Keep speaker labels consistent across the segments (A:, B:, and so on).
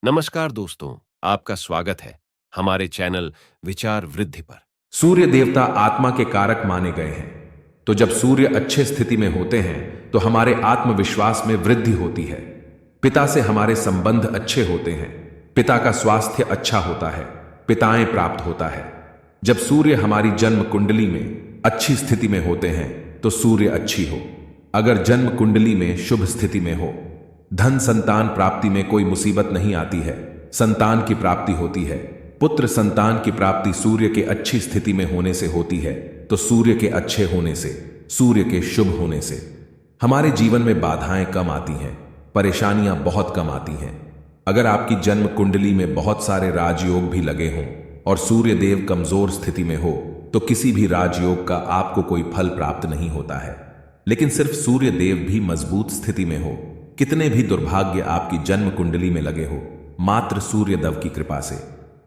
A: नमस्कार दोस्तों, आपका स्वागत है हमारे चैनल विचार वृद्धि पर।
B: सूर्य देवता आत्मा के कारक माने गए हैं। तो जब सूर्य अच्छे स्थिति में होते हैं तो हमारे आत्मविश्वास में वृद्धि होती है। पिता से हमारे संबंध अच्छे होते हैं। पिता का स्वास्थ्य अच्छा होता है। पिताएं प्राप्त होता है। जब सूर्य हमारी जन्म कुंडली में अच्छी स्थिति में होते हैं तो सूर्य अच्छी हो। अगर जन्म कुंडली में शुभ स्थिति में हो, धन संतान प्राप्ति में कोई मुसीबत नहीं आती है, संतान की प्राप्ति होती है। पुत्र संतान की प्राप्ति सूर्य के अच्छी स्थिति में होने से होती है। तो सूर्य के अच्छे होने से, सूर्य के शुभ होने से हमारे जीवन में बाधाएं कम आती हैं, परेशानियां बहुत कम आती हैं। अगर आपकी जन्म कुंडली में बहुत सारे राजयोग भी लगे हों और सूर्य देव कमजोर स्थिति में हो तो किसी भी राजयोग का आपको कोई फल प्राप्त नहीं होता है। लेकिन सिर्फ सूर्य देव भी मजबूत स्थिति में हो, कितने भी दुर्भाग्य आपकी जन्म कुंडली में लगे हो, मात्र सूर्य देव की कृपा से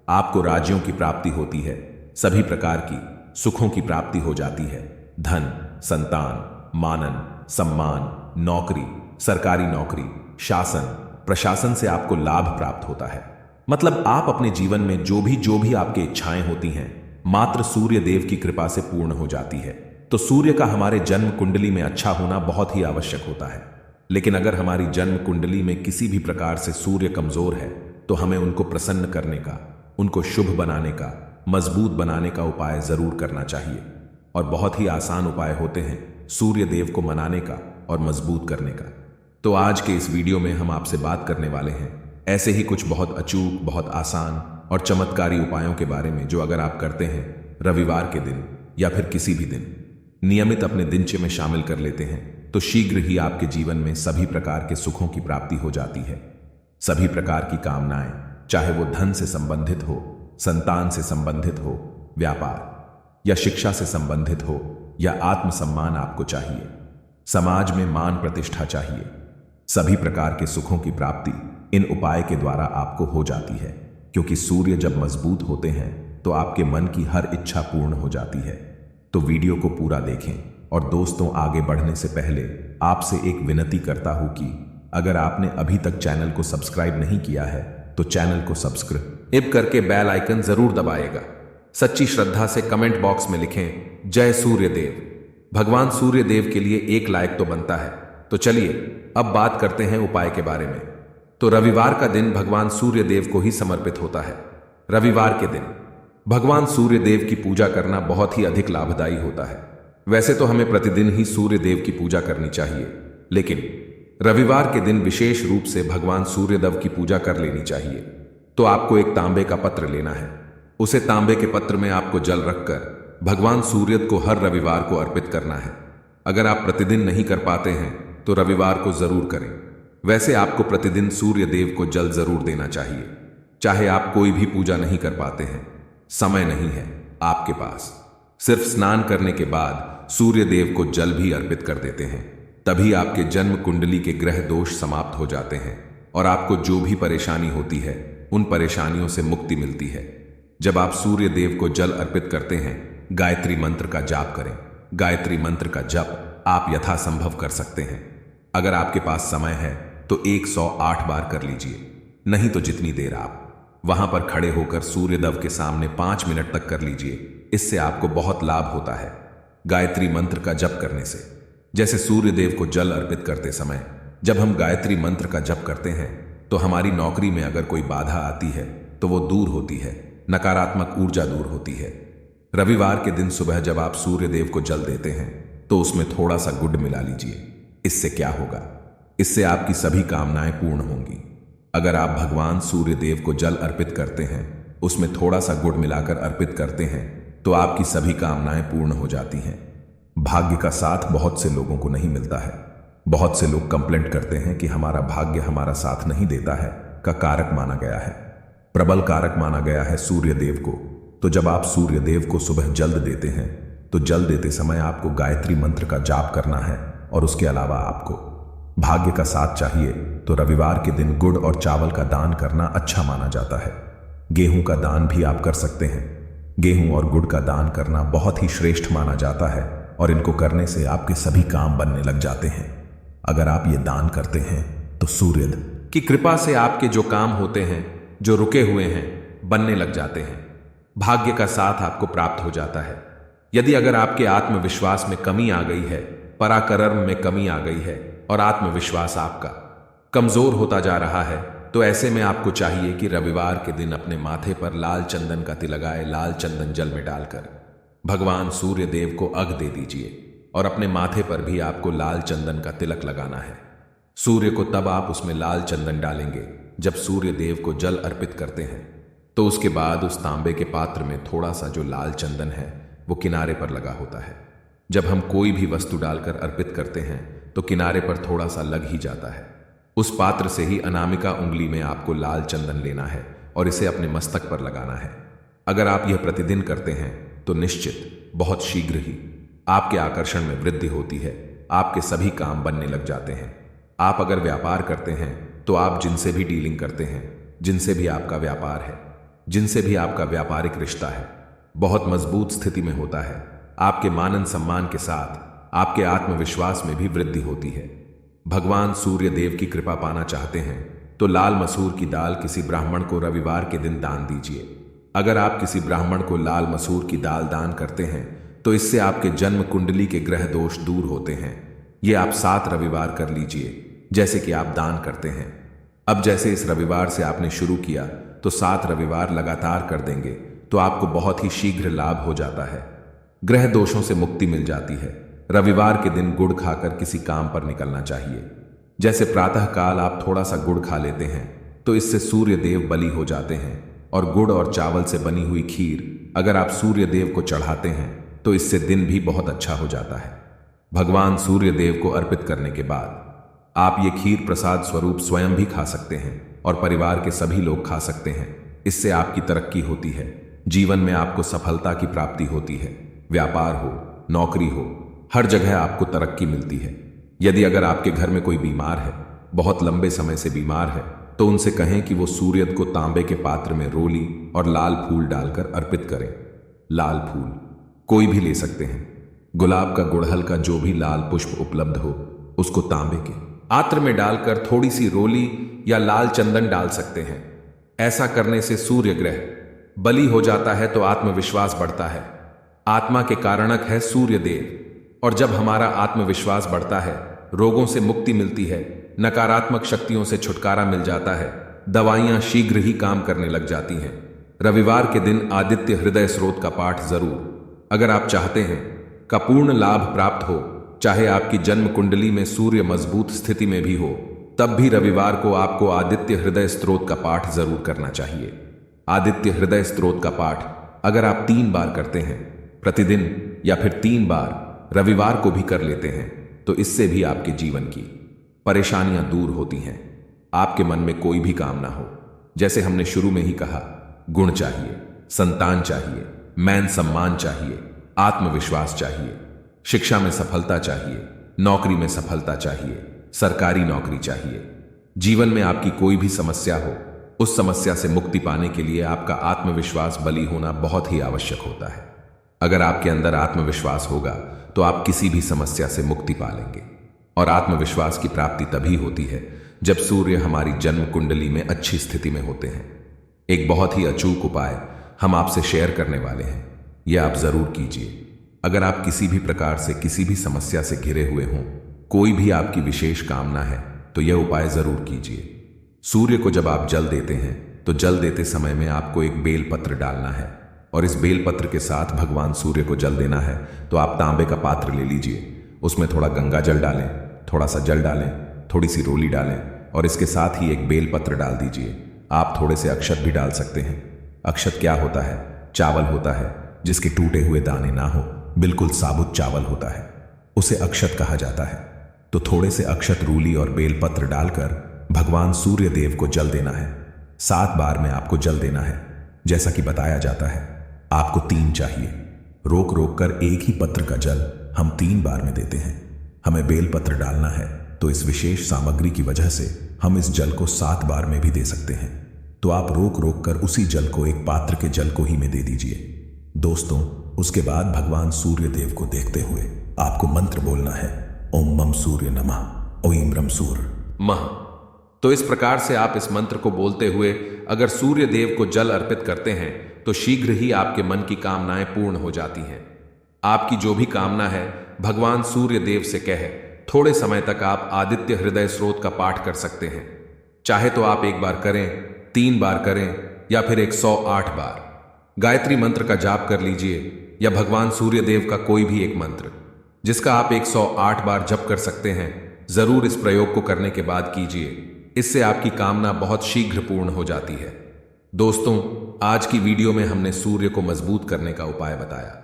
B: आपको राज्यों की प्राप्ति होती है। सभी प्रकार की सुखों की प्राप्ति हो जाती है। धन, संतान, मानन, सम्मान, नौकरी, सरकारी नौकरी, शासन, प्रशासन से आपको लाभ प्राप्त होता है। मतलब आप अपने जीवन में जो भी आपकी इच्छाएं होती हैं, मात्र सूर्य देव की कृपा से पूर्ण हो जाती है। तो सूर्य का हमारे जन्म कुंडली में अच्छा होना बहुत ही आवश्यक होता है। लेकिन अगर हमारी जन्म कुंडली में किसी भी प्रकार से सूर्य कमजोर है तो हमें उनको प्रसन्न करने का, उनको शुभ बनाने का, मजबूत बनाने का उपाय जरूर करना चाहिए। और बहुत ही आसान उपाय होते हैं सूर्य देव को मनाने का और मजबूत करने का। तो आज के इस वीडियो में हम आपसे बात करने वाले हैं ऐसे ही कुछ बहुत अचूक, बहुत आसान और चमत्कारी उपायों के बारे में, जो अगर आप करते हैं रविवार के दिन या फिर किसी भी दिन नियमित अपने दिनचर्या में शामिल कर लेते हैं तो शीघ्र ही आपके जीवन में सभी प्रकार के सुखों की प्राप्ति हो जाती है। सभी प्रकार की कामनाएं, चाहे वो धन से संबंधित हो, संतान से संबंधित हो, व्यापार या शिक्षा से संबंधित हो, या आत्मसम्मान आपको चाहिए, समाज में मान प्रतिष्ठा चाहिए, सभी प्रकार के सुखों की प्राप्ति इन उपाय के द्वारा आपको हो जाती है। क्योंकि सूर्य जब मजबूत होते हैं तो आपके मन की हर इच्छा पूर्ण हो जाती है। तो वीडियो को पूरा देखें। और दोस्तों, आगे बढ़ने से पहले आपसे एक विनती करता हूं कि अगर आपने अभी तक चैनल को सब्सक्राइब नहीं किया है तो चैनल को सब्सक्राइब करके बेल आइकन जरूर दबाएगा। सच्ची श्रद्धा से कमेंट बॉक्स में लिखें जय सूर्य देव। भगवान सूर्य देव के लिए एक लाइक तो बनता है। तो चलिए अब बात करते हैं उपाय के बारे में। तो रविवार का दिन भगवान सूर्य देव को ही समर्पित होता है। रविवार के दिन भगवान सूर्य देव की पूजा करना बहुत ही अधिक लाभदायी होता है। वैसे तो हमें प्रतिदिन ही सूर्य देव की पूजा करनी चाहिए, लेकिन रविवार के दिन विशेष रूप से भगवान सूर्य देव की पूजा कर लेनी चाहिए। तो आपको एक तांबे का पत्र लेना है। उसे तांबे के पत्र में आपको जल रखकर भगवान सूर्य को हर रविवार को अर्पित करना है। अगर आप प्रतिदिन नहीं कर पाते हैं तो रविवार को जरूर करें। वैसे आपको प्रतिदिन सूर्य देव को जल जरूर देना चाहिए। चाहे आप कोई भी पूजा नहीं कर पाते हैं, समय नहीं है आपके पास, सिर्फ स्नान करने के बाद सूर्य देव को जल भी अर्पित कर देते हैं, तभी आपके जन्म कुंडली के ग्रह दोष समाप्त हो जाते हैं और आपको जो भी परेशानी होती है उन परेशानियों से मुक्ति मिलती है। जब आप सूर्य देव को जल अर्पित करते हैं, गायत्री मंत्र का जाप करें। गायत्री मंत्र का जप आप यथासंभव कर सकते हैं। अगर आपके पास समय है तो 108 बार कर लीजिए, नहीं तो जितनी देर आप वहां पर खड़े होकर सूर्य देव के सामने 5 मिनट तक कर लीजिए। इससे आपको बहुत लाभ होता है गायत्री मंत्र का जप करने से। जैसे सूर्य देव को जल अर्पित करते समय जब हम गायत्री मंत्र का जप करते हैं तो हमारी नौकरी में अगर कोई बाधा आती है तो वो दूर होती है, नकारात्मक ऊर्जा दूर होती है। रविवार के दिन सुबह जब आप सूर्य देव को जल देते हैं तो उसमें थोड़ा सा गुड़ मिला लीजिए। इससे क्या होगा, इससे आपकी सभी कामनाएं पूर्ण होंगी। अगर आप भगवान सूर्य देव को जल अर्पित करते हैं, उसमें थोड़ा सा गुड़ मिलाकर अर्पित करते हैं तो आपकी सभी कामनाएं पूर्ण हो जाती हैं। भाग्य का साथ बहुत से लोगों को नहीं मिलता है। बहुत से लोग कंप्लेंट करते हैं कि हमारा भाग्य हमारा साथ नहीं देता है का कारक माना गया है, प्रबल कारक माना गया है सूर्य देव को। तो जब आप सूर्य देव को सुबह जल देते हैं तो जल देते समय आपको गायत्री मंत्र का जाप करना है। और उसके अलावा आपको भाग्य का साथ चाहिए तो रविवार के दिन गुड़ और चावल का दान करना अच्छा माना जाता है। गेहूं का दान भी आप कर सकते हैं। गेहूं और गुड़ का दान करना बहुत ही श्रेष्ठ माना जाता है और इनको करने से आपके सभी काम बनने लग जाते हैं। अगर आप ये दान करते हैं तो सूर्य कि कृपा से आपके जो काम होते हैं, जो रुके हुए हैं, बनने लग जाते हैं। भाग्य का साथ आपको प्राप्त हो जाता है। यदि अगर आपके आत्मविश्वास में कमी आ गई है, पराक्रम में कमी आ गई है और आत्मविश्वास आपका कमजोर होता जा रहा है, तो ऐसे में आपको चाहिए कि रविवार के दिन अपने माथे पर लाल चंदन का तिलक लगाए, लाल चंदन जल में डालकर भगवान सूर्य देव को अर्घ दे दीजिए और अपने माथे पर भी आपको लाल चंदन का तिलक लगाना है। सूर्य को तब आप उसमें लाल चंदन डालेंगे जब सूर्य देव को जल अर्पित करते हैं, तो उसके बाद उस तांबे के पात्र में थोड़ा सा जो लाल चंदन है वो किनारे पर लगा होता है। जब हम कोई भी वस्तु डालकर अर्पित करते हैं तो किनारे पर थोड़ा सा लग ही जाता है। उस पात्र से ही अनामिका उंगली में आपको लाल चंदन लेना है और इसे अपने मस्तक पर लगाना है। अगर आप यह प्रतिदिन करते हैं तो निश्चित बहुत शीघ्र ही आपके आकर्षण में वृद्धि होती है, आपके सभी काम बनने लग जाते हैं। आप अगर व्यापार करते हैं तो आप जिनसे भी डीलिंग करते हैं, जिनसे भी आपका व्यापार है, जिनसे भी आपका व्यापारिक रिश्ता है, बहुत मजबूत स्थिति में होता है। आपके मान सम्मान के साथ आपके आत्मविश्वास में भी वृद्धि होती है। भगवान सूर्य देव की कृपा पाना चाहते हैं तो लाल मसूर की दाल किसी ब्राह्मण को रविवार के दिन दान दीजिए। अगर आप किसी ब्राह्मण को लाल मसूर की दाल दान करते हैं तो इससे आपके जन्म कुंडली के ग्रह दोष दूर होते हैं। ये आप 7 रविवार कर लीजिए जैसे कि आप दान करते हैं। अब जैसे इस रविवार से आपने शुरू किया तो 7 रविवार लगातार कर देंगे तो आपको बहुत ही शीघ्र लाभ हो जाता है। ग्रह दोषों से मुक्ति मिल जाती है। रविवार के दिन गुड़ खाकर किसी काम पर निकलना चाहिए। जैसे प्रातः काल आप थोड़ा सा गुड़ खा लेते हैं तो इससे सूर्य देव बलि हो जाते हैं, और गुड़ और चावल से बनी हुई खीर अगर आप सूर्य देव को चढ़ाते हैं तो इससे दिन भी बहुत अच्छा हो जाता है। भगवान सूर्य देव को अर्पित करने के बाद आप ये खीर प्रसाद स्वरूप स्वयं भी खा सकते हैं और परिवार के सभी लोग खा सकते हैं। इससे आपकी तरक्की होती है, जीवन में आपको सफलता की प्राप्ति होती है। व्यापार हो, नौकरी हो, हर जगह आपको तरक्की मिलती है। यदि अगर आपके घर में कोई बीमार है, बहुत लंबे समय से बीमार है, तो उनसे कहें कि वो सूर्य को तांबे के पात्र में रोली और लाल फूल डालकर अर्पित करें। लाल फूल कोई भी ले सकते हैं, गुलाब का, गुड़हल का, जो भी लाल पुष्प उपलब्ध हो उसको तांबे के पात्र में डालकर थोड़ी सी रोली या लाल चंदन डाल सकते हैं। ऐसा करने से सूर्य ग्रह बलि हो जाता है तो आत्मविश्वास बढ़ता है। आत्मा के कारणक है सूर्य देव, और जब हमारा आत्मविश्वास बढ़ता है, रोगों से मुक्ति मिलती है, नकारात्मक शक्तियों से छुटकारा मिल जाता है, दवाइयां शीघ्र ही काम करने लग जाती हैं। रविवार के दिन आदित्य हृदय स्रोत का पाठ जरूर, अगर आप चाहते हैं का पूर्ण लाभ प्राप्त हो, चाहे आपकी जन्म कुंडली में सूर्य मजबूत स्थिति में भी हो, तब भी रविवार को आपको आदित्य हृदय स्त्रोत का पाठ जरूर करना चाहिए। आदित्य हृदय स्त्रोत का पाठ अगर आप 3 बार करते हैं प्रतिदिन, या फिर 3 बार रविवार को भी कर लेते हैं, तो इससे भी आपके जीवन की परेशानियां दूर होती हैं। आपके मन में कोई भी काम ना हो, जैसे हमने शुरू में ही कहा, गुण चाहिए, संतान चाहिए, मान सम्मान चाहिए, आत्मविश्वास चाहिए, शिक्षा में सफलता चाहिए, नौकरी में सफलता चाहिए, सरकारी नौकरी चाहिए। जीवन में आपकी कोई भी समस्या हो, उस समस्या से मुक्ति पाने के लिए आपका आत्मविश्वास बली होना बहुत ही आवश्यक होता है। अगर आपके अंदर आत्मविश्वास होगा तो आप किसी भी समस्या से मुक्ति पालेंगे। और आत्मविश्वास की प्राप्ति तभी होती है जब सूर्य हमारी जन्म कुंडली में अच्छी स्थिति में होते हैं। एक बहुत ही अचूक उपाय हम आपसे शेयर करने वाले हैं, यह आप जरूर कीजिए। अगर आप किसी भी प्रकार से किसी भी समस्या से घिरे हुए हों, कोई भी आपकी विशेष कामना है, तो यह उपाय जरूर कीजिए। सूर्य को जब आप जल देते हैं तो जल देते समय में आपको एक बेलपत्र डालना है, और इस बेलपत्र के साथ भगवान सूर्य को जल देना है। तो आप तांबे का पात्र ले लीजिए, उसमें थोड़ा गंगा जल डालें, थोड़ा सा जल डालें, थोड़ी सी रोली डालें, और इसके साथ ही एक बेलपत्र डाल दीजिए। आप थोड़े से अक्षत भी डाल सकते हैं। अक्षत क्या होता है? चावल होता है जिसके टूटे हुए दाने ना हो, बिल्कुल साबुत चावल होता है, उसे अक्षत कहा जाता है। तो थोड़े से अक्षत, रूली और बेलपत्र डालकर भगवान सूर्य देव को जल देना है। 7 बार में आपको जल देना है। जैसा कि बताया जाता है, आपको 3 चाहिए। रोक रोक कर एक ही पत्र का जल हम 3 बार में देते हैं। हमें बेलपत्र डालना है, तो इस विशेष सामग्री की वजह से हम इस जल को 7 बार में भी दे सकते हैं। तो आप रोक रोक कर उसी जल को एक पात्र के जल को ही में दे दीजिए। दोस्तों, उसके बाद भगवान सूर्य देव को देखते हुए आपको मंत्र बोलना है, ओम मम सूर्य नमः, ओम रम सूर्य मह। तो इस प्रकार से आप इस मंत्र को बोलते हुए अगर सूर्य देव को जल अर्पित करते हैं तो शीघ्र ही आपके मन की कामनाएं पूर्ण हो जाती हैं। आपकी जो भी कामना है भगवान सूर्य देव से कहे थोड़े समय तक आप आदित्य हृदय स्रोत का पाठ कर सकते हैं। चाहे तो आप 1 बार करें, 3 बार करें या फिर 108 बार गायत्री मंत्र का जाप कर लीजिए या भगवान सूर्य देव का कोई भी एक मंत्र जिसका आप 108 बार जप कर सकते हैं। जरूर इस प्रयोग को करने के बाद कीजिए, इससे आपकी कामना बहुत शीघ्र पूर्ण हो जाती है। दोस्तों, आज की वीडियो में हमने सूर्य को मजबूत करने का उपाय बताया।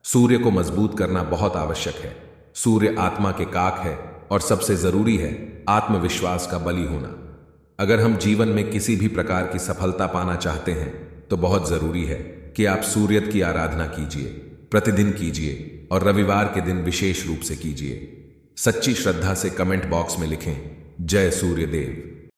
B: सूर्य को मजबूत करना बहुत आवश्यक है। सूर्य आत्मा के काक है और सबसे जरूरी है आत्मविश्वास का बलि होना। अगर हम जीवन में किसी भी प्रकार की सफलता पाना चाहते हैं तो बहुत जरूरी है कि आप सूर्य की आराधना कीजिए, प्रतिदिन कीजिए और रविवार के दिन विशेष रूप से कीजिए। सच्ची श्रद्धा से कमेंट बॉक्स में लिखें जय सूर्य देव।